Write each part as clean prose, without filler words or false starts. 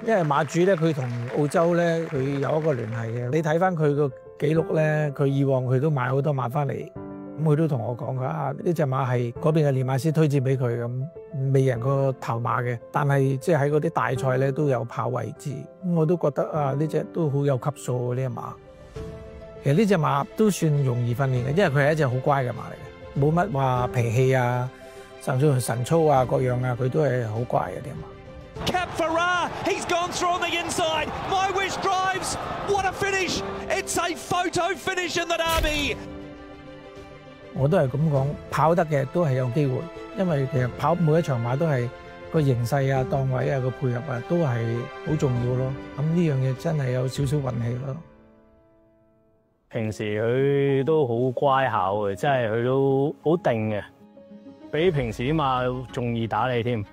因為馬主咧，佢同澳洲咧，佢有一個聯繫嘅。你睇翻佢個記錄咧，佢以往佢都買好多馬翻嚟，咁佢都同我講㗎，呢隻馬係嗰邊嘅練馬師推薦俾佢咁，未贏過頭馬嘅，但係即係喺嗰啲大賽咧都有跑位置，咁我都覺得啊呢隻都好有級數呢隻馬。其實呢隻馬都算容易訓練嘅，因為佢係一隻好乖嘅馬嚟嘅，冇乜話脾氣啊，甚至乎神操啊各樣啊，佢都係好乖嘅啲馬。Cap Ferrar, he's gone through on the inside. My Wish drives. What a finish! It's a photo finish in the Derby. 我都係咁講，跑得嘅都係有機會，因為其實跑每一場馬都係個形勢啊、檔位啊、個配合啊，都係好重要咯。咁呢樣嘢真係有少少運氣咯。平時佢都好乖巧嘅，即係佢都好定嘅，比平時啲馬仲易打理添。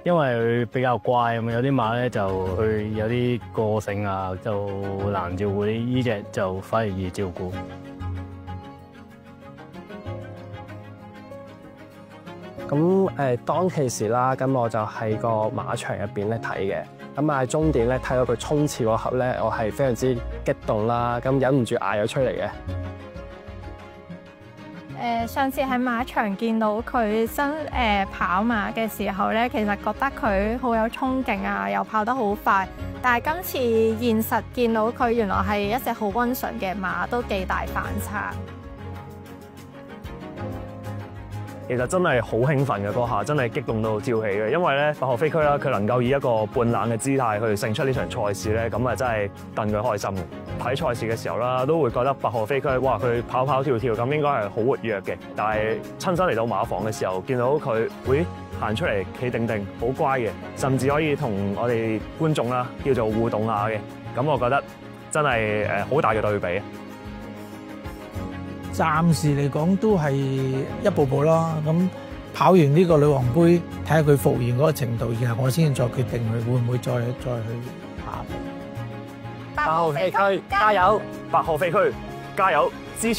因為佢比較乖咁，有啲馬咧就佢有啲個性啊，就難照顧啲，呢隻就反而易照顧。咁當其時啦，咁我就喺個馬場入邊咧睇嘅，咁啊終點咧睇到佢衝刺嗰刻咧，我係非常之激動啦，咁忍唔住嗌咗出嚟嘅。上次喺馬場見到佢跑馬嘅時候咧，其實覺得佢好有衝勁啊，又跑得好快。但係今次現實見到佢原來係一隻好溫順嘅馬，都幾大反差。其實真係好興奮嘅嗰下，真係激動到跳起嘅。因為咧8號飛區啦，佢能夠以一個半冷嘅姿態去勝出呢場賽事咧，咁啊真係戥佢開心嘅。睇賽事嘅時候啦，都會覺得8號飛區，哇佢跑跑跳跳咁應該係好活躍嘅。但係親身嚟到馬房嘅時候，見到佢會行出嚟企定定，好乖嘅，甚至可以同我哋觀眾啦叫做互動下嘅。咁我覺得真係好大嘅對比。暫時嚟講都係一步步咯，咁跑完呢個女王杯，睇下佢復原嗰個程度，然後我先再決定佢會唔會再去跑。8號飛區加油！ 8號飛區加油！支持！